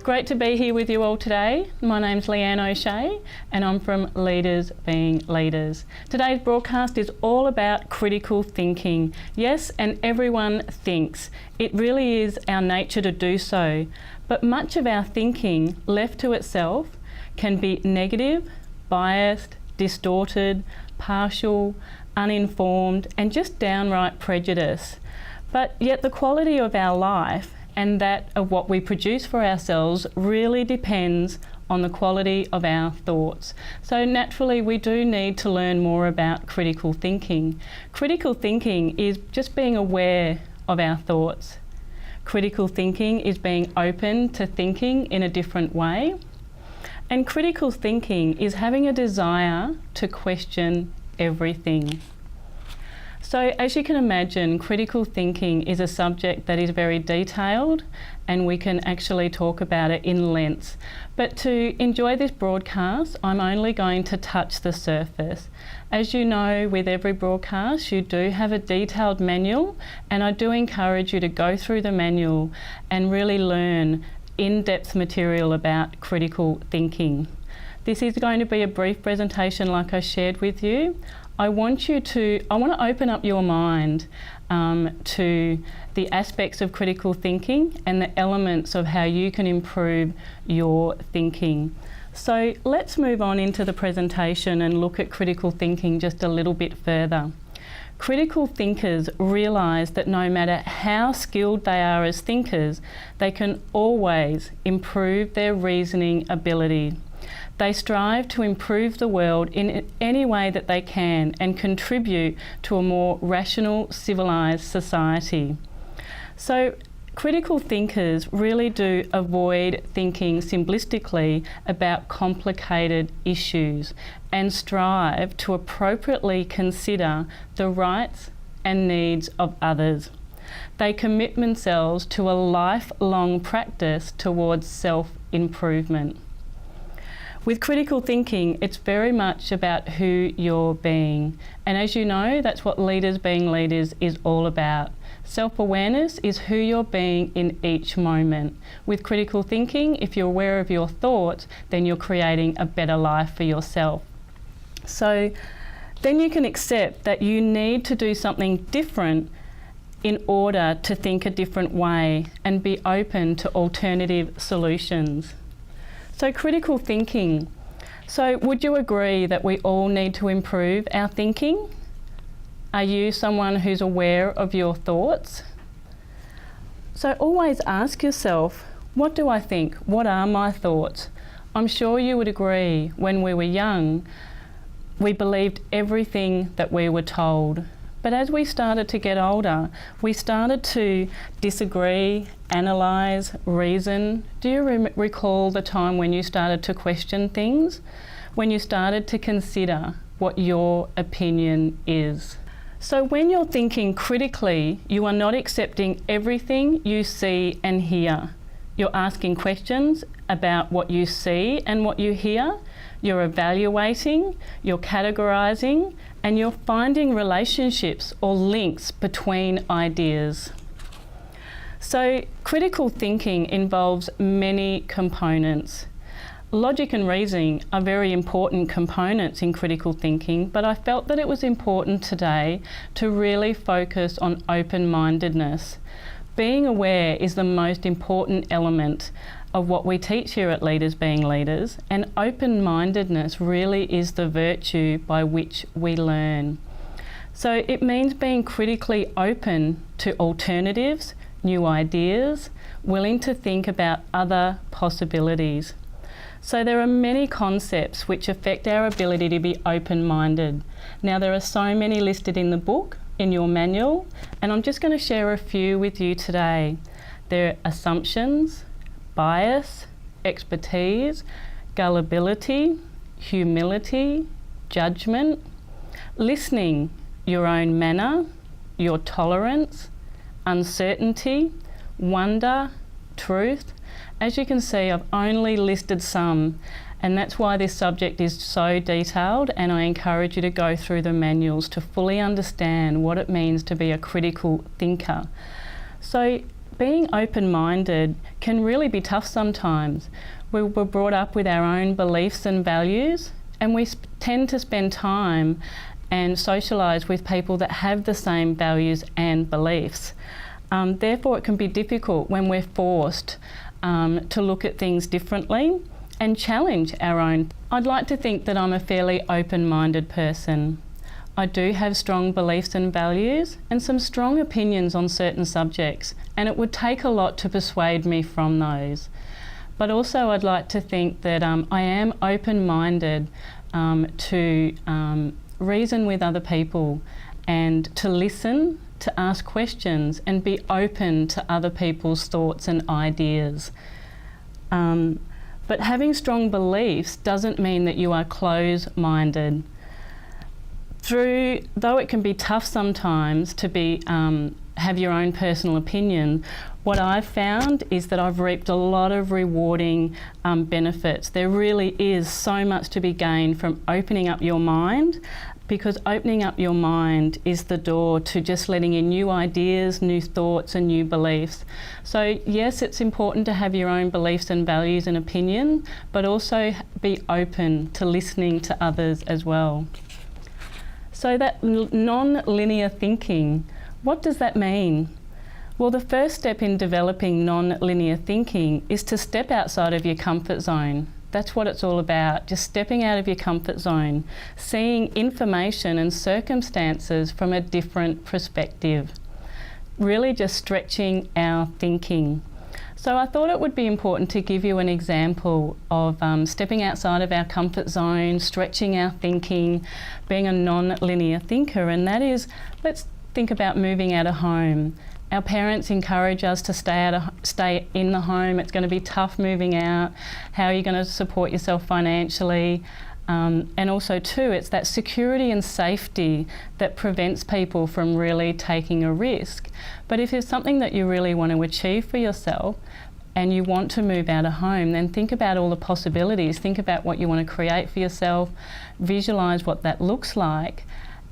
Great to be here with you all today. My name's Leanne O'Shea and I'm from Leaders Being Leaders. Today's broadcast is all about critical thinking. Yes, and everyone thinks. It really is our nature to do so. But much of our thinking, left to itself, can be negative, biased, distorted, partial, uninformed, and just downright prejudice. But yet the quality of our life and that of what we produce for ourselves really depends on the quality of our thoughts. So naturally we do need to learn more about critical thinking. Critical thinking is just being aware of our thoughts. Critical thinking is being open to thinking in a different way. And critical thinking is having a desire to question everything. So as you can imagine, critical thinking is a subject that is very detailed and we can actually talk about it in lengths. But to enjoy this broadcast, I'm only going to touch the surface. As you know, with every broadcast, you do have a detailed manual, and I do encourage you to go through the manual and really learn in-depth material about critical thinking. This is going to be a brief presentation like I shared with you. I want to open up your mind to the aspects of critical thinking and the elements of how you can improve your thinking. So let's move on into the presentation and look at critical thinking just a little bit further. Critical thinkers realise that no matter how skilled they are as thinkers, they can always improve their reasoning ability. They strive to improve the world in any way that they can and contribute to a more rational, civilised society. So critical thinkers really do avoid thinking simplistically about complicated issues and strive to appropriately consider the rights and needs of others. They commit themselves to a lifelong practice towards self-improvement. With critical thinking, it's very much about who you're being. And as you know, that's what Leaders Being Leaders is all about. Self-awareness is who you're being in each moment. With critical thinking, if you're aware of your thoughts, then you're creating a better life for yourself. So then you can accept that you need to do something different in order to think a different way and be open to alternative solutions. So critical thinking. So would you agree that we all need to improve our thinking? Are you someone who's aware of your thoughts? So always ask yourself, what do I think? What are my thoughts? I'm sure you would agree when we were young, we believed everything that we were told. But as we started to get older, we started to disagree, analyse, reason. Do you recall the time when you started to question things? When you started to consider what your opinion is? So when you're thinking critically, you are not accepting everything you see and hear. You're asking questions about what you see and what you hear. You're evaluating, you're categorising, and you're finding relationships or links between ideas. So critical thinking involves many components. Logic and reasoning are very important components in critical thinking, but I felt that it was important today to really focus on open-mindedness. Being aware is the most important element of what we teach here at Leaders Being Leaders, and open-mindedness really is the virtue by which we learn. So it means being critically open to alternatives, new ideas, willing to think about other possibilities. So there are many concepts which affect our ability to be open-minded. Now there are so many listed in the book, in your manual, and I'm just going to share a few with you today. There are assumptions, bias, expertise, gullibility, humility, judgment, listening, your own manner, your tolerance, uncertainty, wonder, truth. As you can see, I've only listed some, and that's why this subject is so detailed, and I encourage you to go through the manuals to fully understand what it means to be a critical thinker. So being open-minded can really be tough sometimes. We were brought up with our own beliefs and values, and we tend to spend time and socialise with people that have the same values and beliefs. Therefore, it can be difficult when we're forced to look at things differently and challenge our own. I'd like to think that I'm a fairly open-minded person. I do have strong beliefs and values and some strong opinions on certain subjects, and it would take a lot to persuade me from those. But also I'd like to think that I am open-minded to reason with other people and to listen, to ask questions and be open to other people's thoughts and ideas. But having strong beliefs doesn't mean that you are close-minded. Though it can be tough sometimes to have your own personal opinion, what I've found is that I've reaped a lot of rewarding benefits. There really is so much to be gained from opening up your mind, because opening up your mind is the door to just letting in new ideas, new thoughts and new beliefs. So yes, it's important to have your own beliefs and values and opinion, but also be open to listening to others as well. So that non-linear thinking, what does that mean? Well, the first step in developing non-linear thinking is to step outside of your comfort zone. That's what it's all about, just stepping out of your comfort zone, seeing information and circumstances from a different perspective, really just stretching our thinking. So I thought it would be important to give you an example of stepping outside of our comfort zone, stretching our thinking, being a non-linear thinker, and that is, let's think about moving out of home. Our parents encourage us to stay in the home. It's going to be tough moving out. How are you going to support yourself financially? And also too, it's that security and safety that prevents people from really taking a risk. But if it's something that you really want to achieve for yourself and you want to move out of home, then think about all the possibilities. Think about what you want to create for yourself, visualise what that looks like,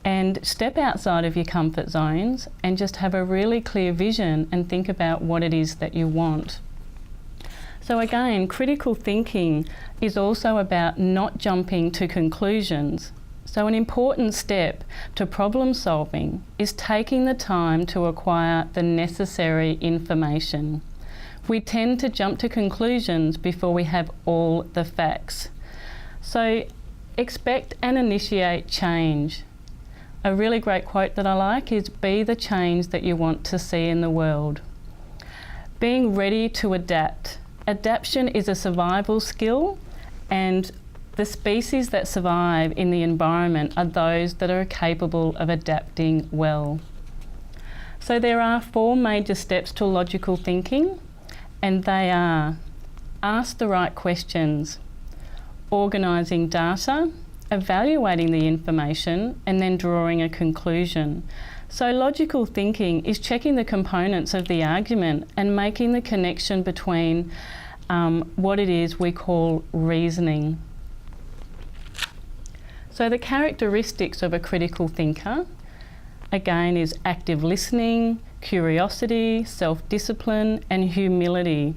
and step outside of your comfort zones and just have a really clear vision and think about what it is that you want. So again, critical thinking is also about not jumping to conclusions. So an important step to problem solving is taking the time to acquire the necessary information. We tend to jump to conclusions before we have all the facts. So expect and initiate change. A really great quote that I like is, "Be the change that you want to see in the world." Being ready to adapt. Adaptation is a survival skill, and the species that survive in the environment are those that are capable of adapting well. So there are 4 major steps to logical thinking, and they are: ask the right questions, organising data, evaluating the information, and then drawing a conclusion. So logical thinking is checking the components of the argument and making the connection between what it is we call reasoning. So the characteristics of a critical thinker, again, is active listening, curiosity, self-discipline, and humility.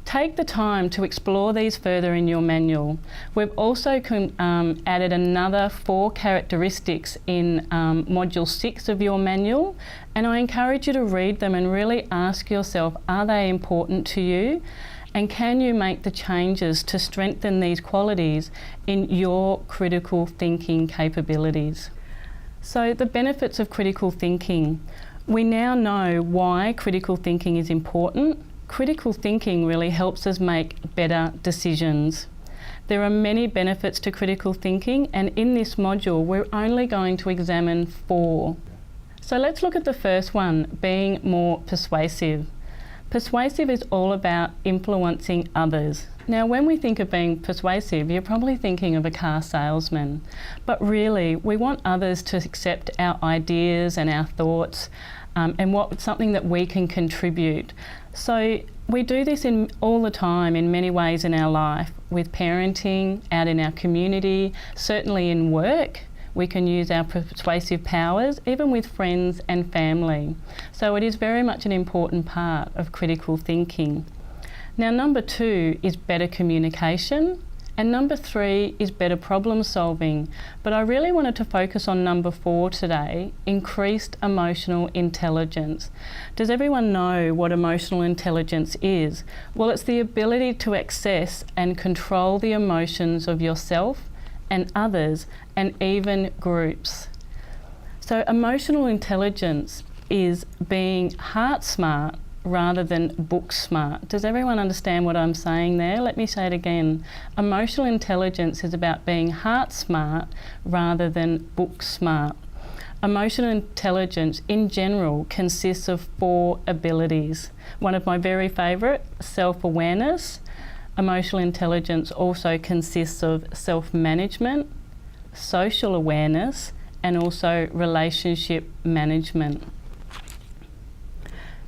Take the time to explore these further in your manual. We've also added another 4 characteristics in Module 6 of your manual, and I encourage you to read them and really ask yourself, are they important to you? And can you make the changes to strengthen these qualities in your critical thinking capabilities? So the benefits of critical thinking. We now know why critical thinking is important. Critical thinking really helps us make better decisions. There are many benefits to critical thinking, and in this module we're only going to examine 4. So let's look at the first one, being more persuasive. Persuasive is all about influencing others. Now, when we think of being persuasive, you're probably thinking of a car salesman, but really we want others to accept our ideas and our thoughts and something that we can contribute. So we do this all the time in many ways in our life, with parenting, out in our community, certainly in work. We can use our persuasive powers, even with friends and family. So it is very much an important part of critical thinking. Now, number 2 is better communication. And number 3 is better problem solving. But I really wanted to focus on number 4 today, increased emotional intelligence. Does everyone know what emotional intelligence is? Well, it's the ability to access and control the emotions of yourself and others and even groups. So emotional intelligence is being heart smart rather than book smart. Does everyone understand what I'm saying there? Let me say it again. Emotional intelligence is about being heart smart rather than book smart. Emotional intelligence in general consists of 4 abilities. One of my very favourite, self-awareness. Emotional intelligence also consists of self-management, social awareness, and also relationship management.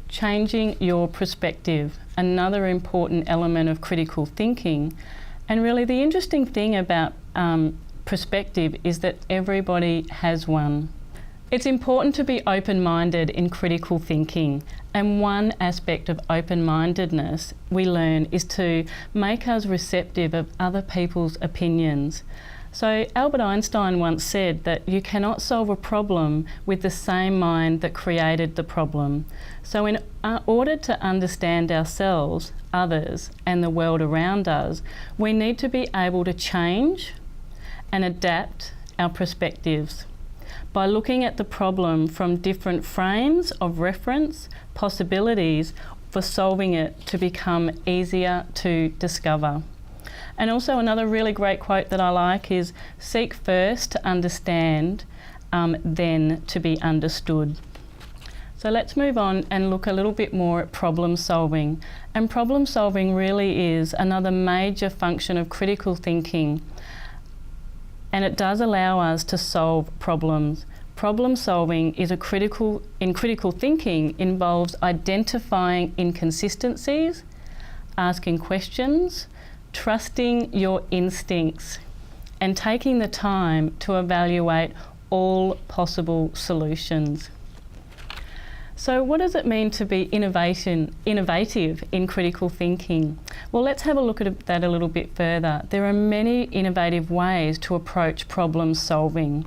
Changing your perspective, another important element of critical thinking. And really the interesting thing about perspective is that everybody has one. It's important to be open-minded in critical thinking, and one aspect of open-mindedness we learn is to make us receptive of other people's opinions. So Albert Einstein once said that you cannot solve a problem with the same mind that created the problem. So in order to understand ourselves, others, and the world around us, we need to be able to change and adapt our perspectives by looking at the problem from different frames of reference, possibilities for solving it to become easier to discover. And also another really great quote that I like is, seek first to understand, then to be understood. So let's move on and look a little bit more at problem solving. And problem solving really is another major function of critical thinking. And it does allow us to solve problems. Problem solving is in critical thinking involves identifying inconsistencies, asking questions, trusting your instincts, and taking the time to evaluate all possible solutions. So what does it mean to be innovative in critical thinking? Well, let's have a look at that a little bit further. There are many innovative ways to approach problem solving,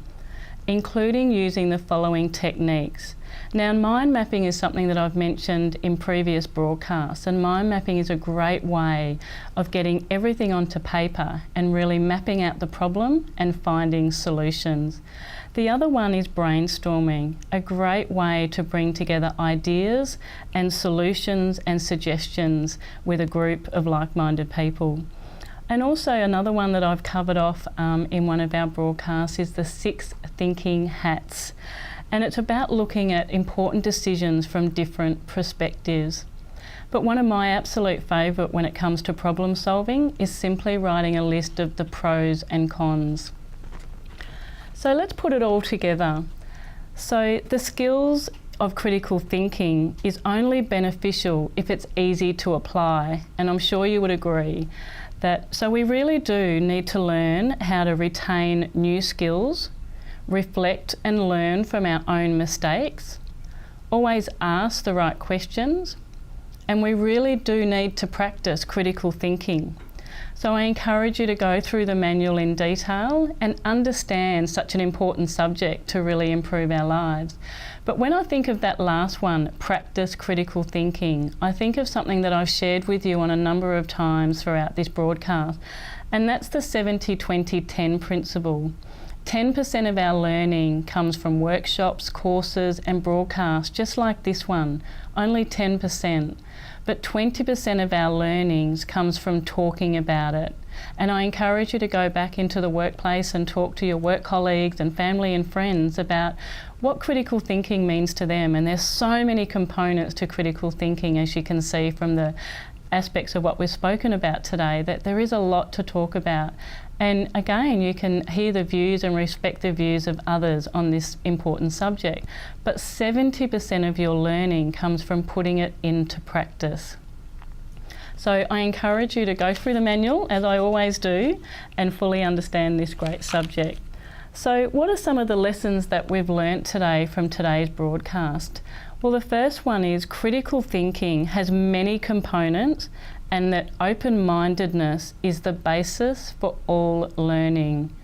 including using the following techniques. Now, mind mapping is something that I've mentioned in previous broadcasts, and mind mapping is a great way of getting everything onto paper and really mapping out the problem and finding solutions. The other one is brainstorming, a great way to bring together ideas and solutions and suggestions with a group of like-minded people. And also another one that I've covered off in one of our broadcasts is the 6 thinking hats. And it's about looking at important decisions from different perspectives. But one of my absolute favourite when it comes to problem solving is simply writing a list of the pros and cons. So let's put it all together. So the skills of critical thinking is only beneficial if it's easy to apply, and I'm sure you would agree that. So we really do need to learn how to retain new skills, reflect and learn from our own mistakes, always ask the right questions, and we really do need to practice critical thinking. So I encourage you to go through the manual in detail and understand such an important subject to really improve our lives. But when I think of that last one, practice critical thinking, I think of something that I've shared with you on a number of times throughout this broadcast, and that's the 70-20-10 principle. 10% of our learning comes from workshops, courses and broadcasts, just like this one, only 10%. But 20% of our learnings comes from talking about it. And I encourage you to go back into the workplace and talk to your work colleagues and family and friends about what critical thinking means to them. And there's so many components to critical thinking, as you can see from the aspects of what we've spoken about today, that there is a lot to talk about. And again, you can hear the views and respect the views of others on this important subject. But 70% of your learning comes from putting it into practice. So I encourage you to go through the manual, as I always do, and fully understand this great subject. So what are some of the lessons that we've learnt today from today's broadcast? Well, the first one is critical thinking has many components, and that open-mindedness is the basis for all learning.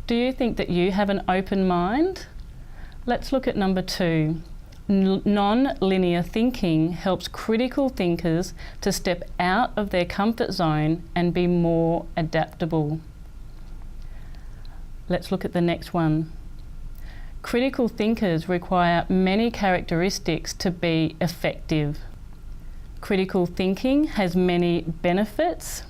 Do you think that you have an open mind? Let's look at number 2. Non-linear thinking helps critical thinkers to step out of their comfort zone and be more adaptable. Let's look at the next one. Critical thinkers require many characteristics to be effective. Critical thinking has many benefits,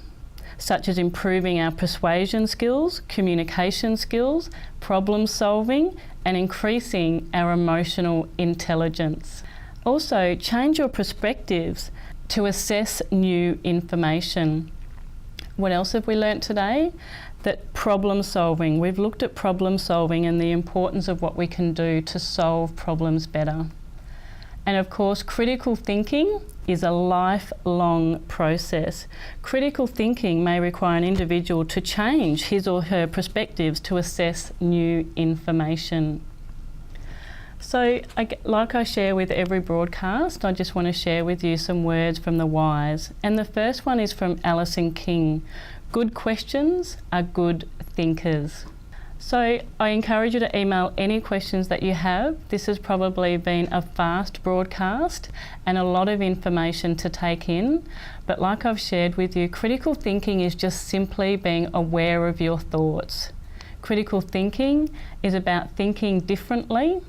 such as improving our persuasion skills, communication skills, problem solving, and increasing our emotional intelligence. Also, change your perspectives to assess new information. What else have we learnt today? That problem solving, we've looked at problem solving and the importance of what we can do to solve problems better. And of course, critical thinking is a lifelong process. Critical thinking may require an individual to change his or her perspectives to assess new information. So, like I share with every broadcast, I just want to share with you some words from the wise. And the first one is from Alison King. Good questions are good thinkers. So I encourage you to email any questions that you have. This has probably been a fast broadcast and a lot of information to take in. But like I've shared with you, critical thinking is just simply being aware of your thoughts. Critical thinking is about thinking differently,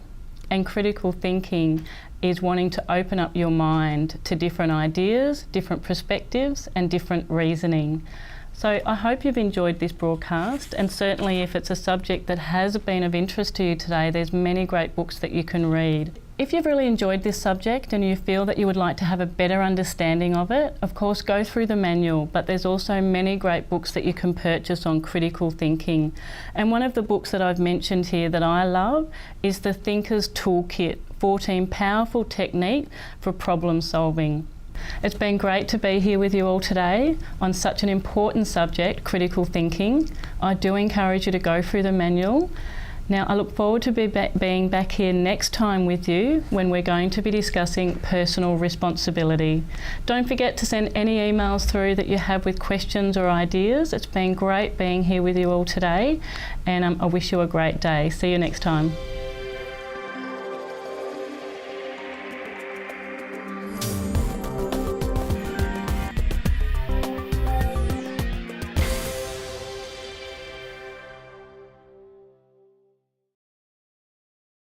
and critical thinking is wanting to open up your mind to different ideas, different perspectives, and different reasoning. So I hope you've enjoyed this broadcast, and certainly if it's a subject that has been of interest to you today, there's many great books that you can read. If you've really enjoyed this subject and you feel that you would like to have a better understanding of it, of course go through the manual, but there's also many great books that you can purchase on critical thinking. And one of the books that I've mentioned here that I love is The Thinker's Toolkit, 14 Powerful Techniques for Problem Solving. It's been great to be here with you all today on such an important subject, critical thinking. I do encourage you to go through the manual. Now, I look forward to being back here next time with you when we're going to be discussing personal responsibility. Don't forget to send any emails through that you have with questions or ideas. It's been great being here with you all today, and I wish you a great day. See you next time.